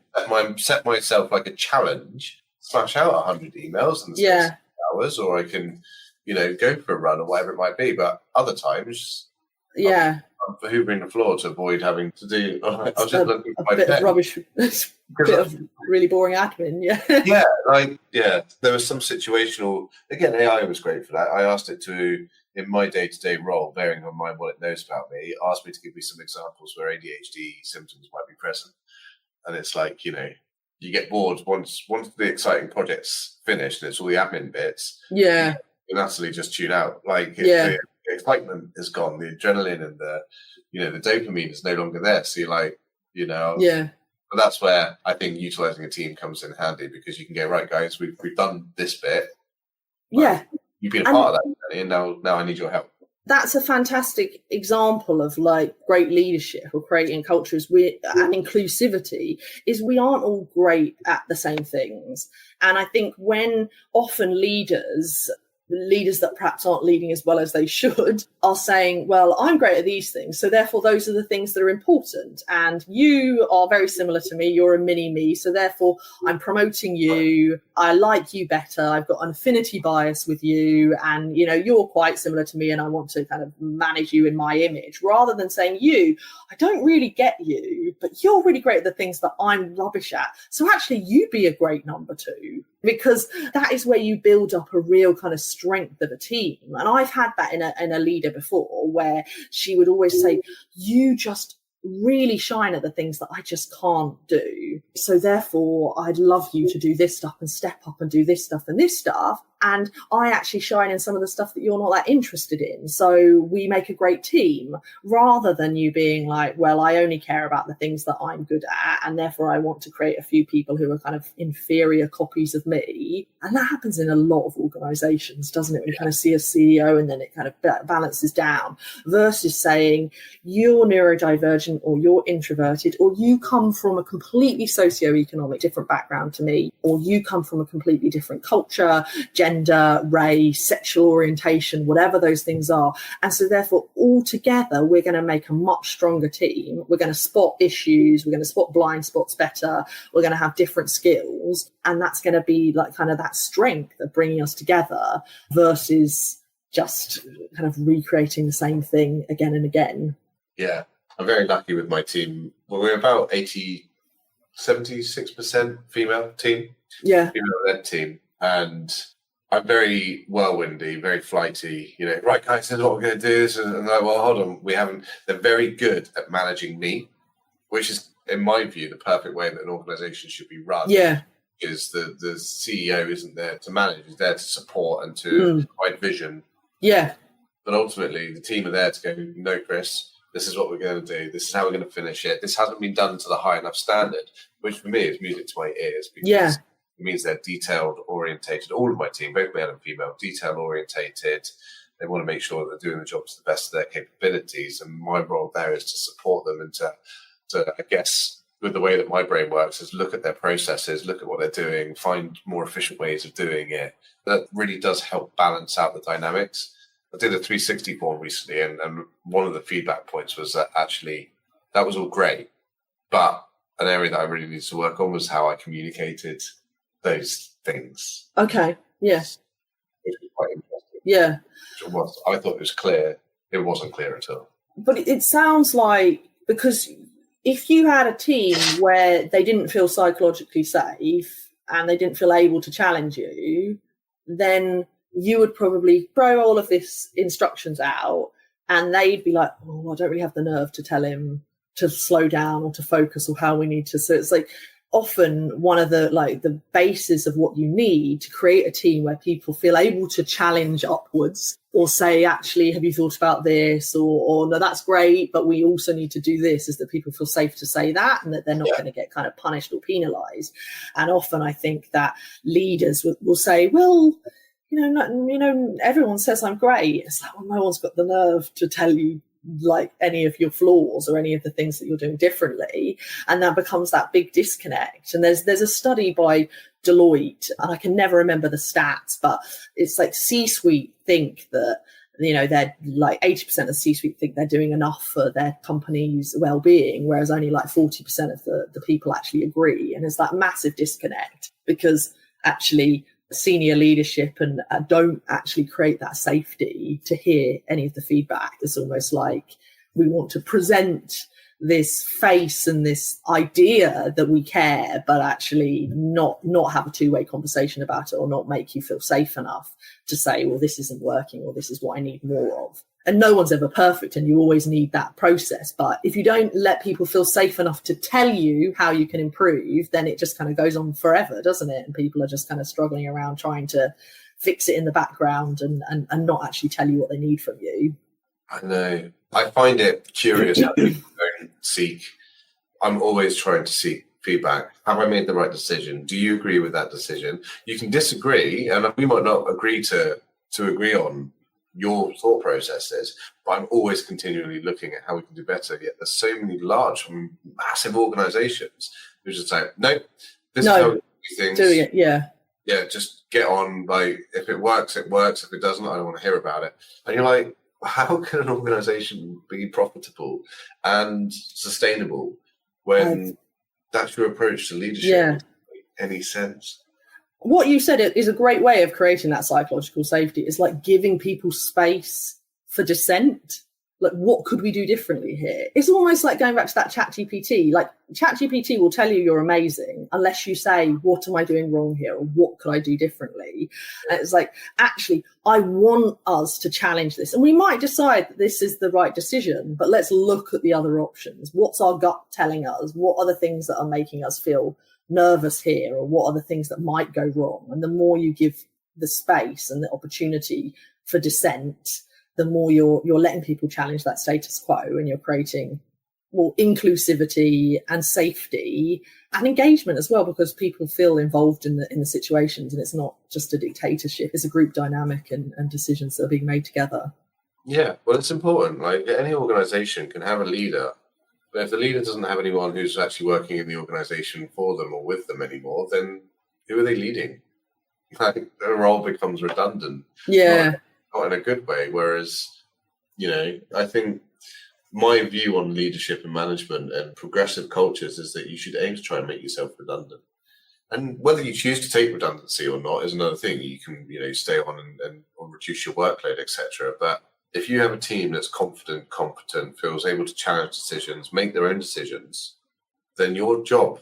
set myself like a challenge, smash out 100 emails in the space of hours, or I can, go for a run or whatever it might be. But other times, I'm hoovering the floor to avoid having to do. I was just looking for my bit pen. of rubbish, bit of really boring admin. There was some situational. Again, AI was great for that. I asked it to, in my day-to-day role, bearing in mind what it knows about me, asked me to give me some examples where ADHD symptoms might be present, and it's like, you get bored once the exciting project's finished and it's all the admin bits. Yeah. You can utterly just tune out. Like, the excitement is gone, the adrenaline and the dopamine is no longer there. So you're like, But that's where I think utilizing a team comes in handy, because you can go, right, guys, we've done this bit. Like, you've been a part of that, and now I need your help. That's a fantastic example of like great leadership or creating cultures and inclusivity, is we aren't all great at the same things. And I think when often leaders leaders that perhaps aren't leading as well as they should are saying, well, I'm great at these things, so therefore those are the things that are important, and you are very similar to me, you're a mini me, so therefore I'm promoting you, I like you better, I've got an affinity bias with you, and you're quite similar to me and I want to kind of manage you in my image, rather than saying, I don't really get you, but you're really great at the things that I'm rubbish at, so actually you'd be a great number 2, because that is where you build up a real kind of strength of a team. And I've had that in a leader before, where she would always say, you just really shine at the things that I just can't do, so therefore I'd love you to do this stuff and step up and do this stuff and this stuff, and I actually shine in some of the stuff that you're not that interested in, so we make a great team, rather than you being like, well, I only care about the things that I'm good at, and therefore I want to create a few people who are kind of inferior copies of me. And that happens in a lot of organizations, doesn't it? We kind of see a CEO and then it kind of balances down, versus saying you're neurodivergent, or you're introverted, or you come from a completely socioeconomic different background to me, or you come from a completely different culture, gender, race, sexual orientation, whatever those things are. And so therefore, all together, we're going to make a much stronger team. We're going to spot issues. We're going to spot blind spots better. We're going to have different skills. And that's going to be like kind of that strength of bringing us together, versus just kind of recreating the same thing again and again. Yeah, I'm very lucky with my team. Well, we're about 76% female team. Yeah. Female-led team. And I'm very whirlwindy, very flighty, right, guys, this is what we're going to do. And like, well, hold on, they're very good at managing me, which is, in my view, the perfect way that an organization should be run. Yeah. Because the CEO isn't there to manage, he's there to support and to provide vision. Yeah. But ultimately, the team are there to go, no, Chris, this is what we're going to do. This is how we're going to finish it. This hasn't been done to the high enough standard, which for me is music to my ears. Because it means they're detailed orientated. All of my team, both male and female, detail orientated. They want to make sure that they're doing the job to the best of their capabilities. And my role there is to support them and to I guess, with the way that my brain works, is look at their processes, look at what they're doing, find more efficient ways of doing it. That really does help balance out the dynamics. I did a 360 form recently, and one of the feedback points was that actually that was all great, but an area that I really needed to work on was how I communicated those things. Okay. Yes. Which was quite interesting. Yeah. I thought it was clear. It wasn't clear at all. But it sounds like, because if you had a team where they didn't feel psychologically safe and they didn't feel able to challenge you, then you would probably throw all of this instructions out and they'd be like, oh, I don't really have the nerve to tell him to slow down or to focus or how we need to. So it's like often one of the basis of what you need to create a team where people feel able to challenge upwards or say, actually, have you thought about this? Or no, that's great, but we also need to do this, is that people feel safe to say that and that they're not going to get kind of punished or penalized. And often I think that leaders will say, well, everyone says I'm great. It's like, well, no one's got the nerve to tell you like any of your flaws or any of the things that you're doing differently, and that becomes that big disconnect. And there's a study by Deloitte, and I can never remember the stats, but it's like C-suite think that they're like 80% of C-suite think they're doing enough for their company's well-being, whereas only like 40% of the people actually agree. And there's that massive disconnect because actually senior leadership and don't actually create that safety to hear any of the feedback. It's almost like we want to present this face and this idea that we care, but actually not have a two-way conversation about it, or not make you feel safe enough to say, well, this isn't working, or this is what I need more of. And no one's ever perfect, and you always need that process. But if you don't let people feel safe enough to tell you how you can improve, then it just kind of goes on forever, doesn't it? And people are just kind of struggling around trying to fix it in the background and not actually tell you what they need from you. I know. I find it curious how people don't seek. I'm always trying to seek feedback. Have I made the right decision? Do you agree with that decision? You can disagree, and we might not agree to agree on your thought processes, but I'm always continually looking at how we can do better. Yet there's so many large, massive organizations who just say, no, this is how we do things. Doing it, yeah. yeah, just get on. Like, if it works, it works. If it doesn't, I don't want to hear about it. And you're like, how can an organization be profitable and sustainable when that's your approach to leadership? Yeah. Doesn't make any sense. What you said is a great way of creating that psychological safety. It's like giving people space for dissent. Like, what could we do differently here? It's almost like going back to that ChatGPT. Like, ChatGPT will tell you you're amazing unless you say, what am I doing wrong here? Or what could I do differently? And it's like, actually, I want us to challenge this. And we might decide that this is the right decision, but let's look at the other options. What's our gut telling us? What are the things that are making us feel nervous here? Or what are the things that might go wrong? And the more you give the space and the opportunity for dissent, the more you're letting people challenge that status quo, and you're creating more inclusivity and safety and engagement as well, because people feel involved in the situations, and it's not just a dictatorship. It's a group dynamic and decisions that are being made together. Yeah, well, it's important. Like, any organization can have a leader, but if the leader doesn't have anyone who's actually working in the organization for them or with them anymore, then who are they leading? Like, their role becomes redundant. Yeah. Not in a good way. Whereas, I think my view on leadership and management and progressive cultures is that you should aim to try and make yourself redundant. And whether you choose to take redundancy or not is another thing. You can, stay on and reduce your workload, etc. But if you have a team that's confident, competent, feels able to challenge decisions, make their own decisions, then your job,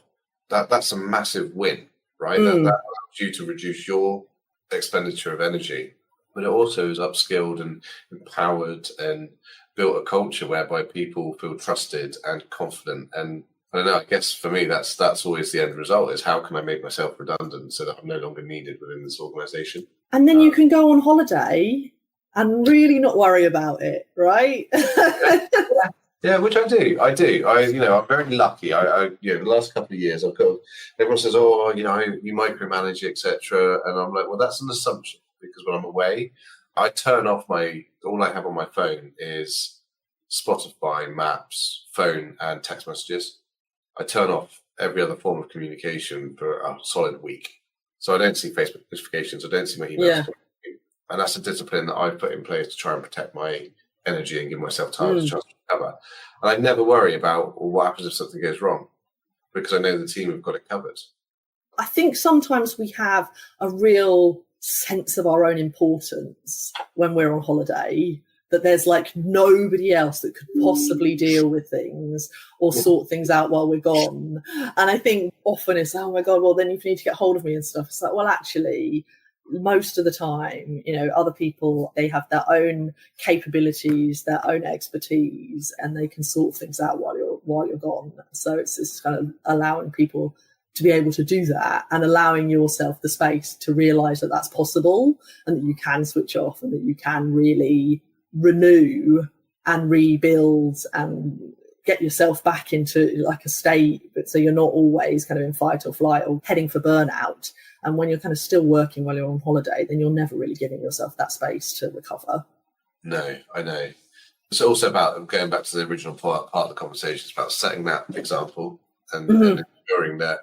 that's a massive win, right? That allows you to reduce your expenditure of energy. But it also is upskilled and empowered and built a culture whereby people feel trusted and confident. And I don't know, I guess for me, that's always the end result, is how can I make myself redundant so that I'm no longer needed within this organization? And then you can go on holiday and really not worry about it, right? Yeah, which I do. I'm very lucky. The last couple of years, everyone says, oh, you micromanage, etc. And I'm like, well, that's an assumption. Because when I'm away, I turn off all I have on my phone is Spotify, maps, phone, and text messages. I turn off every other form of communication for a solid week. So I don't see Facebook notifications. I don't see my emails. Yeah. And that's a discipline that I've put in place to try and protect my energy and give myself time to chance to recover. And I never worry about what happens if something goes wrong, because I know the team have got it covered. I think sometimes we have a real sense of our own importance when we're on holiday, that there's like nobody else that could possibly deal with things or sort things out while we're gone. And I think often it's, oh my God, well, then you need to get hold of me and stuff. It's like, well, actually, most of the time, other people, they have their own capabilities, their own expertise, and they can sort things out while you're gone. So it's kind of allowing people to be able to do that, and allowing yourself the space to realize that that's possible, and that you can switch off, and that you can really renew and rebuild and get yourself back into like a state, but so you're not always kind of in fight or flight or heading for burnout. And when you're kind of still working while you're on holiday, then you're never really giving yourself that space to recover. No, I know. It's also about going back to the original part of the conversation. It's about setting that example and ensuring that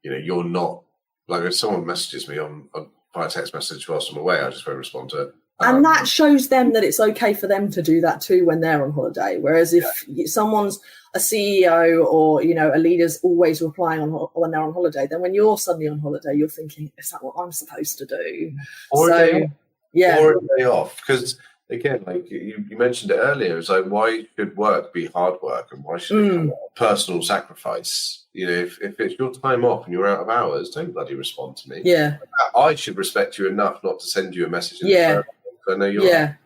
you're not, like, if someone messages me on via text message whilst I'm away, I just won't respond to it. And that shows them that it's okay for them to do that too when they're on holiday. Whereas if someone's a CEO or, a leader's always replying when they're on holiday, then when you're suddenly on holiday, you're thinking, is that what I'm supposed to do? Or a day off. Because again, like you mentioned it earlier, it's like, why should work be hard work, and why should it come at personal sacrifice? If it's your time off and you're out of hours, don't bloody respond to me. Yeah. I should respect you enough not to send you a message. I know you're.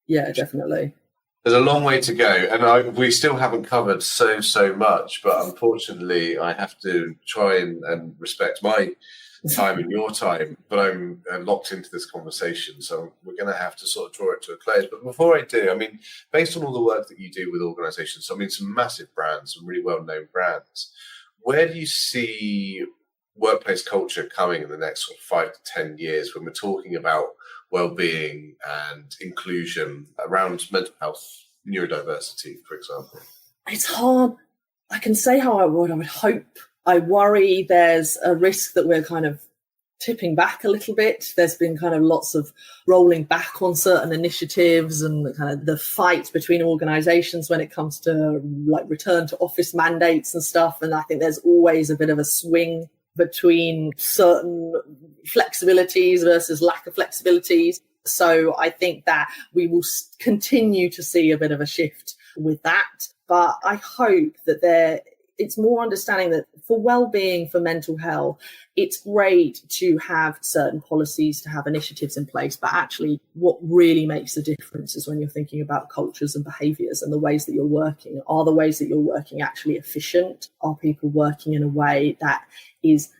Yeah, definitely. There's a long way to go, and we still haven't covered so much. But unfortunately, I have to try and respect my time and your time. But I'm locked into this conversation, so we're going to have to sort of draw it to a close. But before I do, based on all the work that you do with organisations, some massive brands, some really well-known brands, where do you see workplace culture coming in the next sort of 5 to 10 years when we're talking about well-being and inclusion around mental health, neurodiversity, for example? It's hard. I can say how I would hope. I worry there's a risk that we're kind of tipping back a little bit. There's been kind of lots of rolling back on certain initiatives and kind of the fight between organizations when it comes to like return to office mandates and stuff. And I think there's always a bit of a swing between certain flexibilities versus lack of flexibilities. So I think that we will continue to see a bit of a shift with that. But I hope that it's more understanding that for well-being, for mental health, it's great to have certain policies, to have initiatives in place. But actually, what really makes a difference is when you're thinking about cultures and behaviours and the ways that you're working. Are the ways that you're working actually efficient? Are people working in a way that is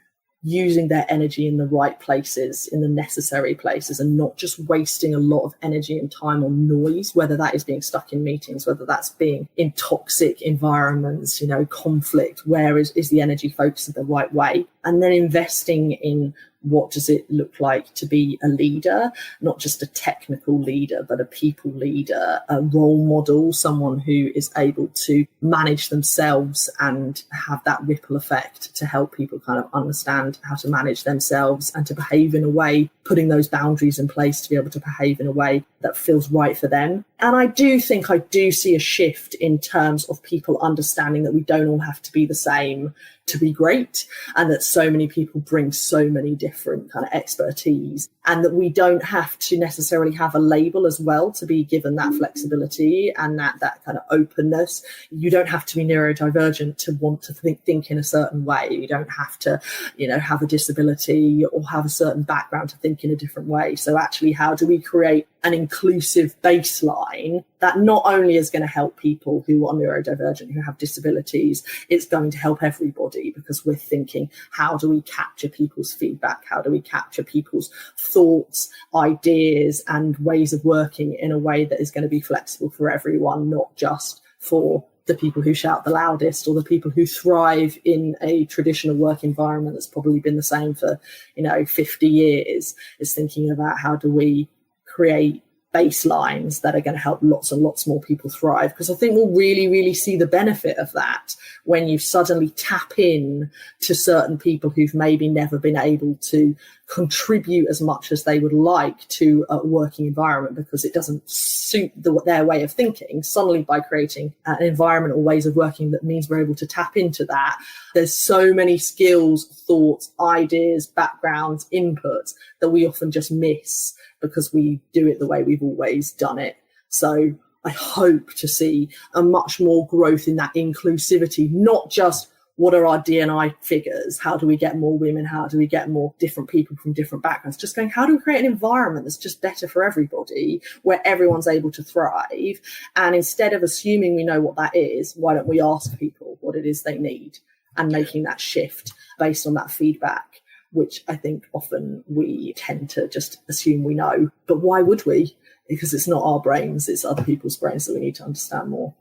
using their energy in the right places, in the necessary places, and not just wasting a lot of energy and time on noise, whether that is being stuck in meetings, whether that's being in toxic environments, conflict, where is the energy focused in the right way? And then investing in what does it look like to be a leader, not just a technical leader, but a people leader, a role model, someone who is able to manage themselves and have that ripple effect to help people kind of understand how to manage themselves and to behave in a way, putting those boundaries in place to be able to behave in a way that feels right for them. And I do see a shift in terms of people understanding that we don't all have to be the same to be great, and that so many people bring so many different kind of expertise, and that we don't have to necessarily have a label as well to be given that flexibility and that kind of openness. You don't have to be neurodivergent to want to think in a certain way. You don't have to, have a disability or have a certain background to think in a different way. So actually, how do we create an inclusive baseline that not only is going to help people who are neurodivergent, who have disabilities, it's going to help everybody, because we're thinking, how do we capture people's feedback? How do we capture people's thoughts, ideas, and ways of working in a way that is going to be flexible for everyone, not just for the people who shout the loudest or the people who thrive in a traditional work environment that's probably been the same for, 50 years. It's thinking about how do we create baselines that are going to help lots and lots more people thrive, because I think we'll really, really see the benefit of that when you suddenly tap in to certain people who've maybe never been able to contribute as much as they would like to a working environment because it doesn't suit their way of thinking. Suddenly, by creating an environment or ways of working that means we're able to tap into that, there's so many skills, thoughts, ideas, backgrounds, inputs that we often just miss because we do it the way we've always done it. So I hope to see a much more growth in that inclusivity, not just what are our D&I figures? How do we get more women? How do we get more different people from different backgrounds? Just going, how do we create an environment that's just better for everybody, where everyone's able to thrive? And instead of assuming we know what that is, why don't we ask people what it is they need and making that shift based on that feedback, which I think often we tend to just assume we know. But why would we? Because it's not our brains, it's other people's brains that we need to understand more.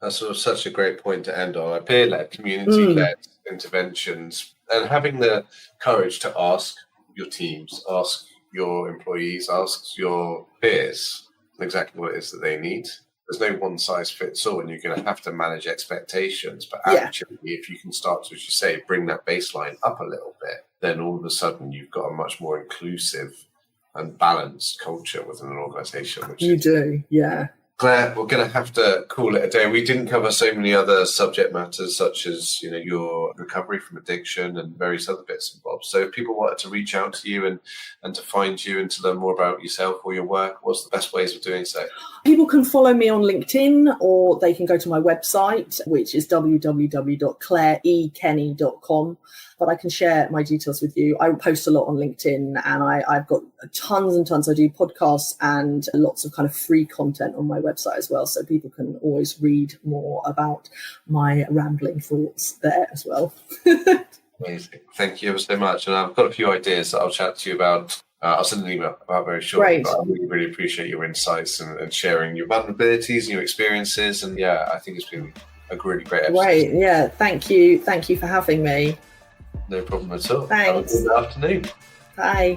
That's such a great point to end on. Peer-led, community-led interventions, and having the courage to ask your teams, ask your employees, ask your peers exactly what it is that they need. There's no one size fits all, and you're going to have to manage expectations. But actually, if you can start to, as you say, bring that baseline up a little bit, then all of a sudden you've got a much more inclusive and balanced culture within an organisation. You do, yeah. Claire, we're going to have to call it a day. We didn't cover so many other subject matters, such as your recovery from addiction and various other bits and bobs. So if people wanted to reach out to you and to find you and to learn more about yourself or your work, what's the best ways of doing so? People can follow me on LinkedIn, or they can go to my website, which is www.clarekenny.com. But I can share my details with you. I post a lot on LinkedIn, and I've got tons and tons. I do podcasts and lots of kind of free content on my website as well. So people can always read more about my rambling thoughts there as well. Amazing. Thank you ever so much. And I've got a few ideas that I'll chat to you about. I'll send an email about very shortly. But I really, really appreciate your insights and sharing your vulnerabilities and your experiences. And I think it's been a really great episode. Great. Yeah. Thank you. Thank you for having me. No problem at all. Thanks. Have a good afternoon. Bye.